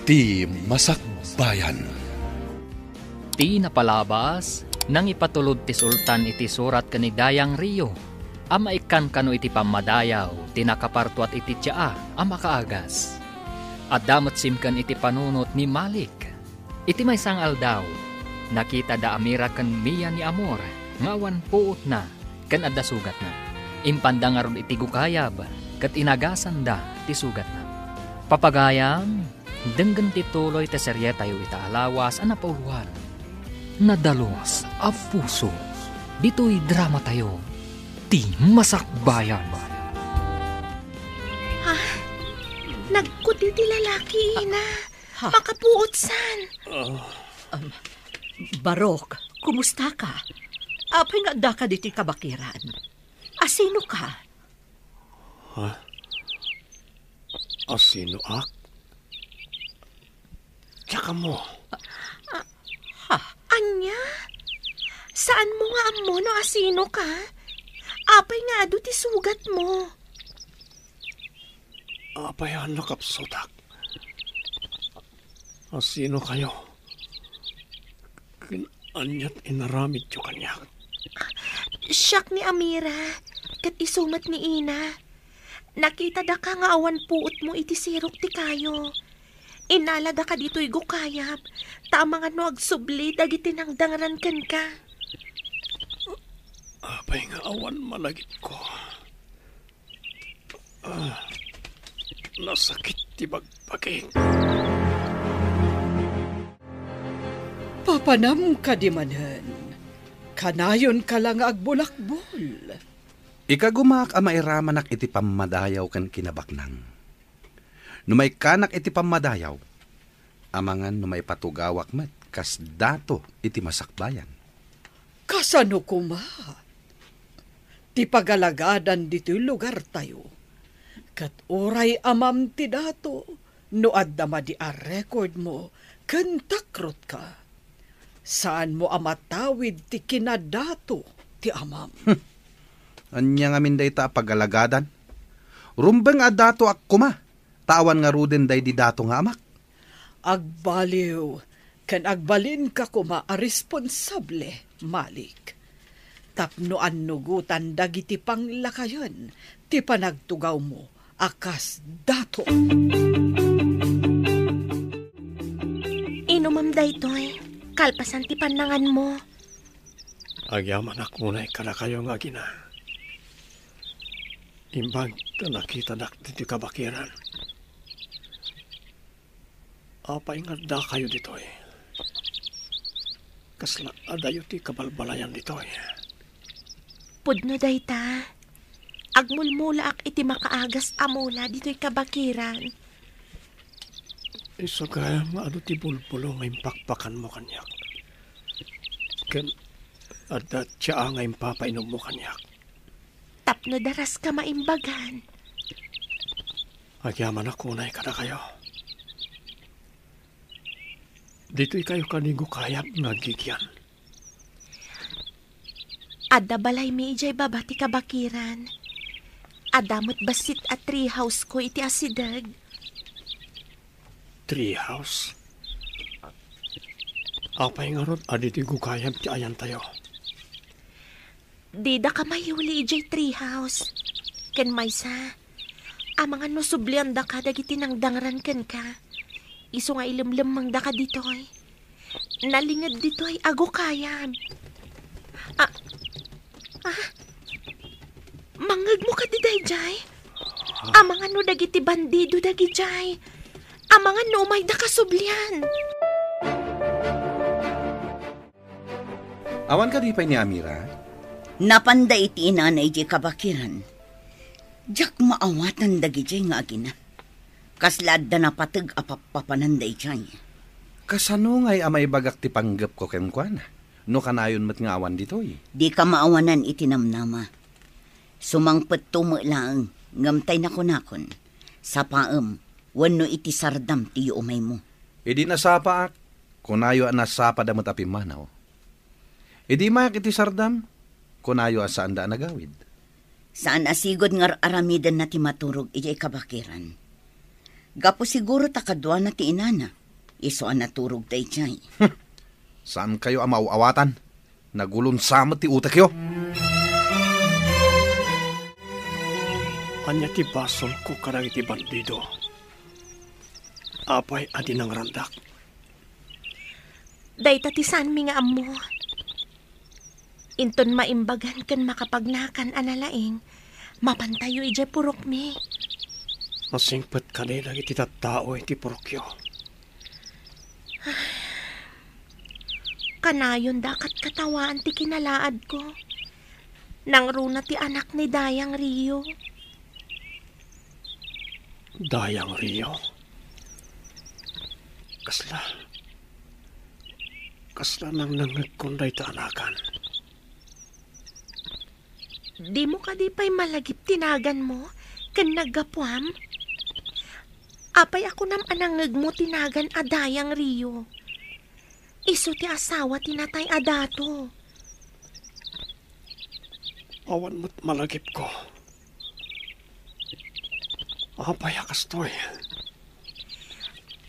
Ti Masakbayan. Ti napalabas, nang ipatulod ti sultan iti surat kani Dayang Rio. Ama ikan kano iti pamadayaw, tinakaparto at iti tyaa, ama kaagas. At damot simkan iti panunot ni Malik. Iti may sangal daw, nakita da amira kan miya ni Amor, ngawan puot na, kan adda sugat na. Impanda nga ron iti gukayab, kat inagasan da ti sugat na. Papagayam, denggan ti tuloy te serye tayo ita alawas anapauluan. Nadalos a puso, dito'y drama tayo, ti Masakbayan. Nagkuti ti lalaki, ina. Makapuot san. Barok, kumusta ka? Apay nga da ka diti kabakiran. Asino ka? Asino ak? Tsaka mo. Anya? Saan mo nga amo no asino ka? Apay nga ado ti sugat mo. Apay ang nakapsutak. Asino kayo? Kinanyat inaramid yung kanya. Siyak ni Amira, kat isumat ni Ina. Nakita da ka nga awan puot mo iti sirok ti kayo. Inalada ka dito'y gukayap. Tama nga no agsubli, dagiti nang dangran kan ka. Apay nga awan malagit ko. Nasakit ti bagpaging. Papanam ka di manen. Kanayon ka lang agbulakbol. Ikagumak ama iramanak iti pamadayaw kan kinabaknang. Numay kanak iti pamadayaw, amangan numay patugawak met, kas dato iti Masakbayan. Kasano kuma? Ti pagalagadan dito'y lugar tayo. Kat oray amam ti dato, no addama di a record mo, kentakrot ka. Saan mo amatawid ti kinadato ti amam? Anya nga minday ta pagalagadan. Rumbeng a dato ak kuma, tawan nga ruden day di dato nga amak. Agbaliw, kan agbalin ka kuma a responsable, Malik. Tapno annugutan dagiti panglakayon, ti panagtugaw mo, akas dato. Inumam daytoy, kalpasan ti panangan mo. Agyaman akunay kada kayo nga gina. Imbang ta nakita nak diti kabakiran. Apay nga da kayo dito eh. Kasla adayo ti kabalbalayan dito eh. Pudno dayta. Agmulmula ak iti makaagas amula dito'y kabakiran. Iso kaya nga ado ti bulbulo nga impakpakan mo kanyak. Ken adda tiya nga impapainom mo kanyak. Tapno daras ka maimbagan. Agyaman ako na kada kayo. Dito'y kayo kanigo kayap nagigyan. Adda balay mi ijay babati kabakiran. Adamot basit at treehouse ko iti asidag. Treehouse? Apay nga ron, aditi gukayap ti ayan tayo. Di da ka mayuli ijay treehouse. Ken maysa, amang ano sublian da ka dagiti nang dangran ken ka. Iso nga ilimlim mang da ka ditoy. Nalingad ditoy ago kayam. Mangag mo ka di dayjay. Amang ano dagiti bandido dagijay. Amang ano may da ka sublian. Awan ka di pa ni Amira? Napanda iti inanay di kabakiran. Diyak maawatan dagi jay nga agina. Kaslad da napatag apapapananday jay. Kasano ngay amay bagak ti panggap ko kenkwana? No kanayon mat nga awan ditoy. Di ka maawanan iti namnama. Sumangpet tumo lang, ngamtay na kunakon. Sa paem, wano iti sardam ti umay mo. Idi nasapa ak, kunayo nasapa damot api manaw. Idi mayak iti sardam, kunayo asaan da nagawid. Saan asigod ngar aramidan na ti maturog iti kabakiran. Gapo siguro takadwa na ti inana. Iso ang naturog day jay. Saan kayo ang mauawatan? Nagulon samot ti utak yo. Anya ti basol ko karang iti bandido. Apay adi ng randak. Dayta ti saan mi nga amo. Inton maimbagan kan makapagnakan analaing, mapantayo ije purok mi. Masingpet kanila iti tattao iti purokyo. Kanayon dakat katawaan ti kinalaad ko. Nang runa ti anak ni Dayang Rio. Dayang Rio. Kasla nang nangagkunday ta anakan. Di mo ka di pa'y malagip tinagan mo, kan naggapuam? Apay ako nam anangag mo tinagan a Dayang Rio. Iso ti asawa tinatay adato. Awan mo't malagip ko. Apay akastoy.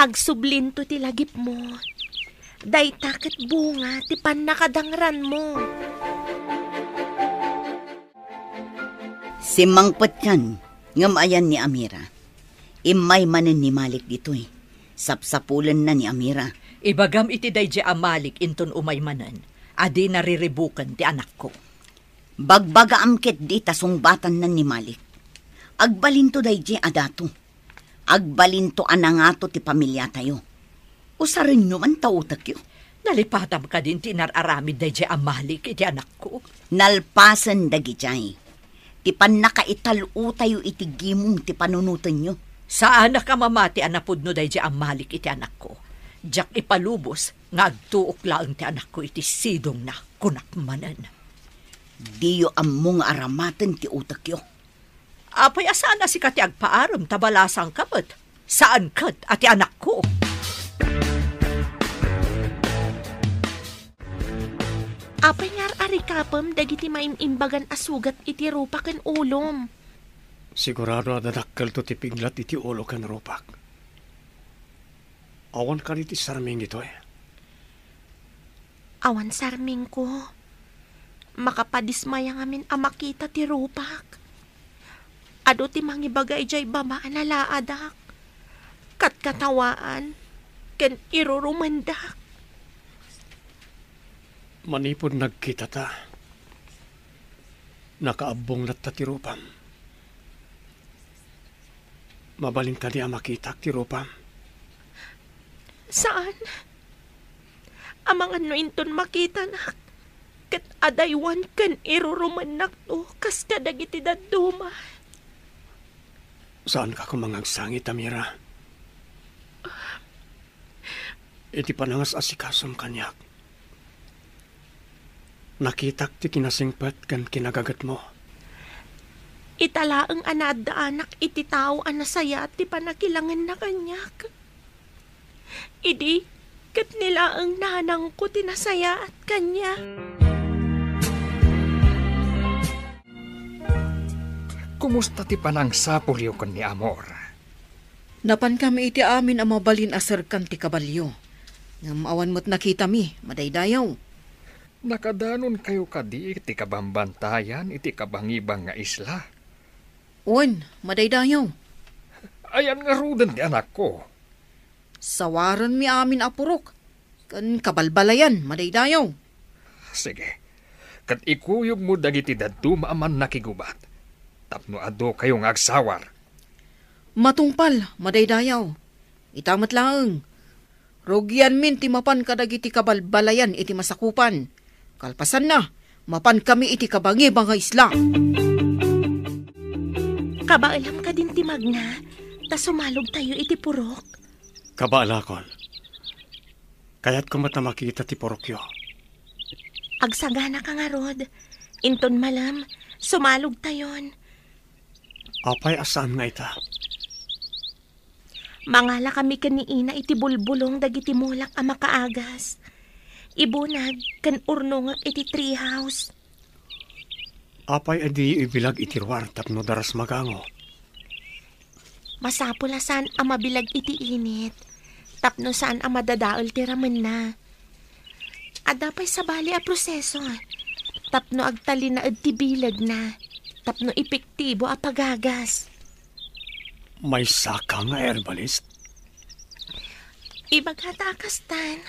Agsublinto ti lagip mo. Day takit bunga ti panakadangran mo. Si Mang Patyan, ngamayan ni Amira. Imay manen ni Malik dito'y. Sapsapulan na ni Amira. Ibagam iti dayje amalik inton umaymanan. Adi nariribukan ti anak ko. Bagbaga amket di tasungbatan na ni Malik. Agbalinto dayje adato. Agbalinto anangato ti pamilya tayo. Usarin nyo man tautak yo. Nalipatam ka din tinararamid dayje amalik iti anak ko. Nalpasan dagijay. Ti panakaitalo tayo iti gimong ti panunutan nyo. Saan ka mamati anapod no dayje amalik iti anak ko. Diyak ipalubos nga agtuok laang ti anak ko iti sidong na kunakmanan. Diyo among aramatan ti utak yo. Apay asaan na si kati agpaaram tabalasang kapat. Saan kat ati anak ko? Apay ngar arikapam dagiti maimimbagan asugat iti rupak ken ulom. Sigurado adadakkel to ti piglat iti ulo ken rupak. Awan ka iti sarming ito eh. Awan sarming ko. Makapadismaya ngamin amakita ti rupak. Ado ti mangibagay jay babaan alaadak. Katkatawaan. Ken irurumandak. Manipod nagkita ta. Nakaabong na ta ti rupam. Mabaling ta di amakitak ti rupam. Saan? Amang ano inton makita nak. Kat adaywan kan irurumanak to. Kas kadagiti daduma. Saan ka kumangagsangit, Amira? Iti panangas asikasom kanyak. Nakitak ti kinasingpet kan kinagagat mo. Italaang anada anak iti tao anasaya ti panakilangan na kanyak. Idi, kat nila ang nanang ko tinasaya at kanya. Kumusta ti panang sapulyo kon ni Amor? Napan kami iti amin ang mabalin aserkan ti kabalyo. Ngam awan mo't nakita mi, madaydayaw. Nakadanon kayo kadi iti kabambantayan iti kabangibang nga isla. Uwan, madaydayaw. Ayan nga rudan ti anak ko. Sawaran mi amin apurok. Kan kabalbalayan, madaydayaw. Sige, kat ikuyog mo dagiti daduma aman nakigubat. Tapno ado kayong agsawar. Matungpal, madaydayaw. Itamat lang. Rogyan min ti mapan kadagiti kabalbalayan iti masakupan. Kalpasan na, mapan kami iti kabangibang nga isla. Kabailam ka din ti Magna, ta sumalog tayo iti purok. Kabaalakon. Kaya't kumata makita ti porokyo. Agsagana ka nga rod. Inton malam, sumalog tayon. Apay asaan nga ita? Mangala kami kaniina iti bulbulong dagiti mulak a makaagas. Ibunag kan urnong iti treehouse. Apay adi ibilag iti ruwar tapno daras magango. Masapula saan ang mabilag iti init. Tapno saan ang madadaol ti ramen na. Adapay sa bali a proseso. Tapno agtali na ti bilag na. Tapno epektibo a pagagas. May saka nga herbalist? Ibagata akastan.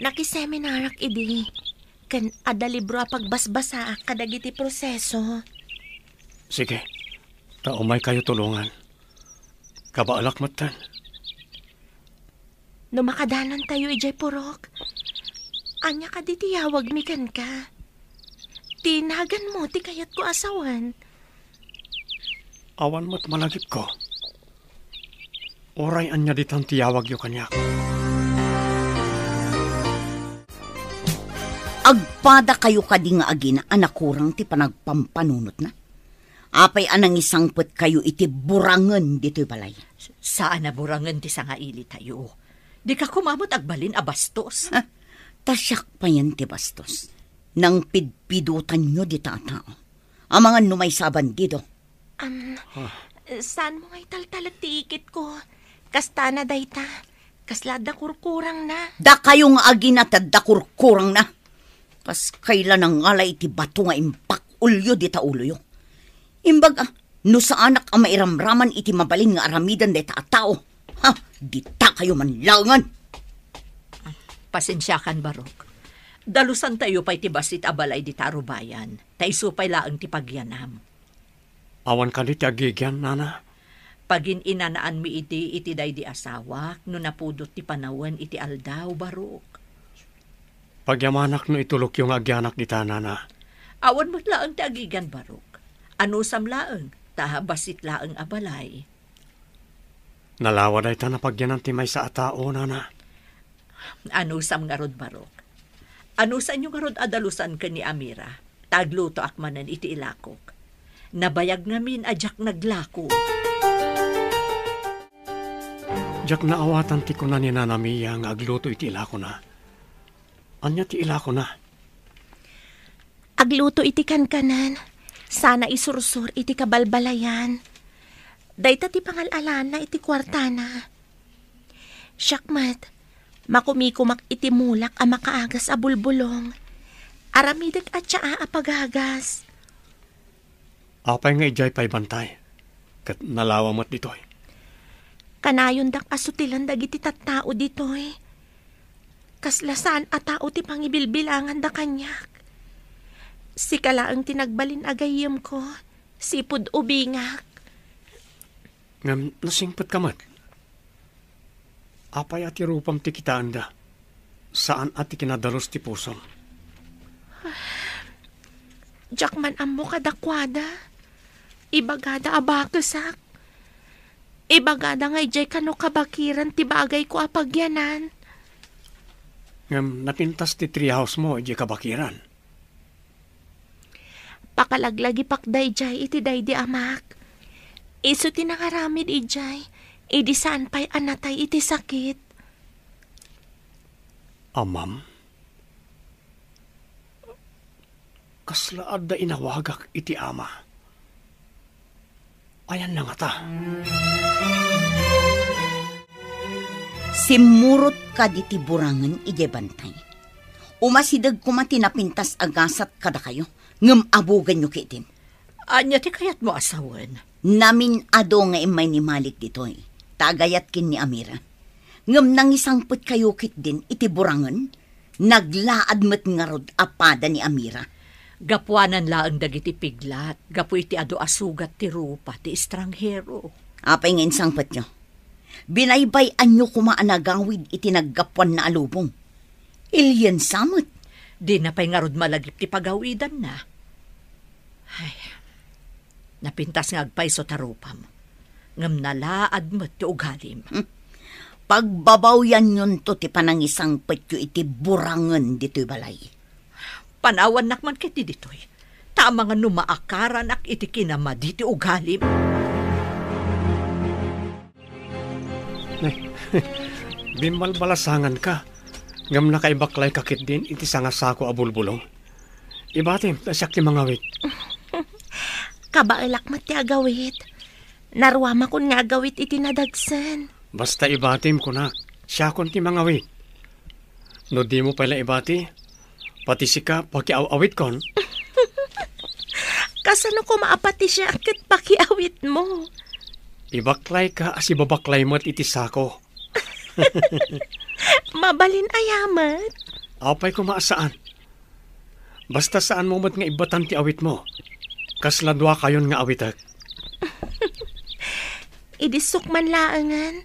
Nakiseminarak idi. Kan ada libro a pagbasbasa kadagiti proseso. Sige, taumay kayo tulungan. Kabaalak matan. No makadanan tayo ijay purok. Anya ka di tiyawag mikan ka. Tinagan mo ti kayat ko asawan. Awan mo't malagip ko. Oray anya ditang tiyawag yu kanyak. Agpada kayo kadi nga agina anakurang ti panagpampanunot na. Apay anang isangpet kayo iti burangen dito'y balay. Saan na burangen ti sangaili tayo? Di ka kumamot agbalin a bastos. Tasyak pa yan ti bastos. Nang pidpidutan nyo di tatao. Ang mga numay sa bandido. Saan mo ngay taltalag ti ikit ko? Kasta na dayta. Kaslad da kurkurang na. Da kayo nga agina tad da kurkurang na. Kas kailan ang ngalay iti bato nga impak ulyo di taulo yo. Imbaga, no sa anak ang mairamraman iti mabalin nga aramidan de tao. Ha, di ta kayo manlangan. Pasensyakan, Barok. Dalusan tayo pa'y tibasit abalay di taro bayan. Taisupay laang ti pagyanam. Awan ka di agigyan, nana. Pagin inanaan mi iti day di asawa, no napudot ti panawan iti aldaw, Barok. Pagyamanak no itulok yung agyanak di ta, nana. Awan mo't laang ti agigan, Barok. Ano sam laang, tahabasit laang abalay. Nalawa day ta na pagyanan ti may sa atao, nana. Ano sam nga rod, Barok? Ano sa inyo nga rod adalusan ka ni Amira? Tagluto akmanan iti ilakok. Nabayag ngamin ajak naglako. Jak naawatan ti ko na ni Nanamiya nga agluto iti ilako na. Anya ti ilako na? Agluto iti kankanan. Sana isursur iti kabalbalayan. Dayta ti pangalalana iti kwartana. Syakmat, makumikumak iti mulak a makaagas a bulbulong. Aramidag at siya a pagagas. Apay nga ijay pa'y bantay. Kat nalawa mo't ditoy. Kanayon dak asutilan dagiti tattao ditoy. Kaslasan a tao ti pangibilbilangan da kanyak. Si kalaang tinagbalin agayim ko, sipud ubingak. Ngam nasingpet ka mat. Apay ati rupam ti kitaan da. Saan ati kinadalos ti pusom? Jakman ammo kadakwada. Ibagada abakesak. Ibagada nga ijay kano kabakiran ti bagay ko apagyanan. Ngam napintas ti treehouse mo ijay kabakiran. Pakalaglagi pakday jay iti daydi amak. Iso tinangaramid ijay. Idi saan pa'y anatay iti sakit. Amam? Kaslaad da inawagak iti ama. Ayan na nga ta. Simurot ka di ti burangan ije bantay. Umasidag kumati na pintas agasat kada kayo. Ngam abugan nyo kitin. Anya ti kayat mo asawan? Namin ado nga imay ni Malik ditoy. Tagayat kin ni Amira. Ngam nang isang put kayo kit din iti burangan. Naglaad met nga rod apada ni Amira. Gapuanan laang dagiti piglat. Gapu iti ado asugat ti rupa ti estranghero. Apay nga insang put nyo. Binaybayan nyo kumaanagawid iti naggapuan na alubong. Ilyan samot. Di na pa'y nga rod malagip ti pagawidan na. Ay, napintas nga agpay so tarupam. Ngam nalaad mo't ti ugalim. Pagbabaw yan yun to ti panangisang petyo iti burangan dito'y balay. Panawan nakman kiti dito'y. Tama nga numaakaran ak iti kinama di ti ugalim. Bimbalbalasangan ka. Ngam nakaibaklay kakit din iti sangasako a bulbulong. Ibatim, tasyak ti mga wit. Kabaalak mat ti agawit. Narwama kun nga gawit iti nadagsan. Basta ibatim ko na. Siya kon ti mangawit. No di mo pala ibati, pati sika pakiawit kon. Kasano ko maapati siya ket pakiawit mo? Ibaklay ka as ibabaklay mo at itisako. Mabalin ayamat. Apay ko maasaan. Basta saan mo mat nga ibatan ti awit mo. Kasladwa kayon nga awitak. Idisok man laangan.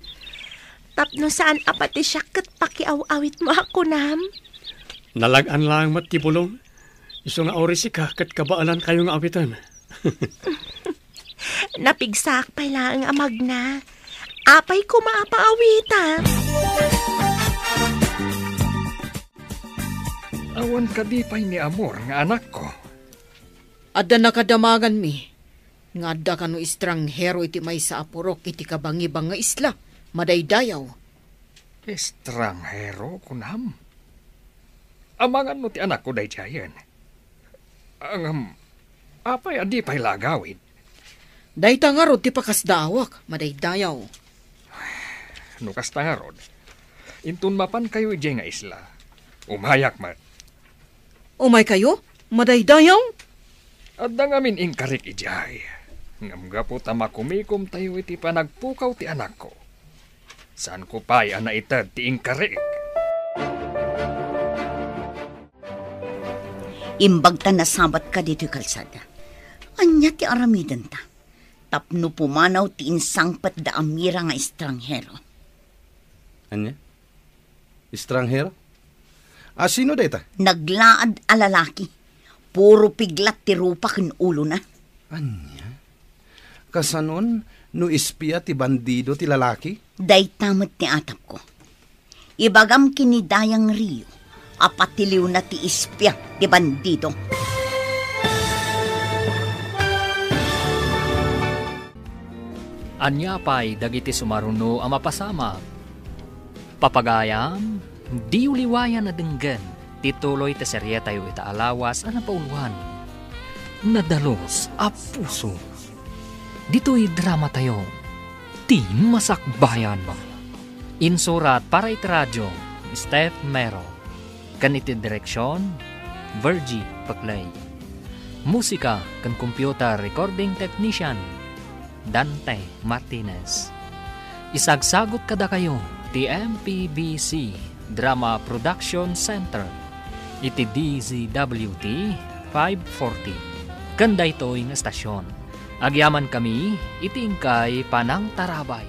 Tapno saan apati siya ket pakiawawit mo ako nam? Nalagan lang mat ti bulong. Iso nga orisi ka ket kabaalan kayo nga awitan. Napigsak pa lang amag na. Apay ko maapaawitan. Awan ka di pa'y ni Amor nga anak ko. Adda nakadamagan mi. Nga adda ka no estranghero iti may sa apurok iti kabangibang nga isla. Madaydayaw. Estranghero kunam. Amangan mo ti anak ko day tiyayan. Apay adi pa'y lagawin. Dayta nga rod ti pakasdawak. Madaydayaw. Nukas ta nga rod. Intun mapan kayo ije nga isla. Umayak man. Umay kayo? Madaydayaw? Adda ngamin ingkarik ijay. Ngamga po tamakumikom tayo iti panagpukaw ti anak ko. Saan ko pa'y anaitad ti ingkarik? Imbagta na sabat ka dito kalsada. Anya ti aramidan ta. Tapno pumanaw ti insangpat da Amira nga estranghero. Anya? Estranghero? Sino data? Naglaad a lalaki. Puro piglat ti rupa ken ulo na. Anya? Kasanon, no ispia ti bandido ti lalaki? Day tamat ni atap ko. Ibagam kinidayang Rio, apatiliw na ti ispya ti bandido. Anya pa'y dagiti sumaruno ang mapasama. Papagayam, di uliwayan na denggan, tituloy ta serye tayo ita alawas ang napauluan. Nadalos a puso. Dito'y drama tayo. Tin masakbayan mo. Insurat para iti radyo, Steph Mero. Kaniti direksyon, Virgie Paclay. Musika kan computer recording technician, Dante Martinez. Isagsagot kada kayo, TMPBC Drama Production Center. Iti DZWT 540. Kanda ito yung estasyon. Agyaman kami, itingkay Panang Tarabay.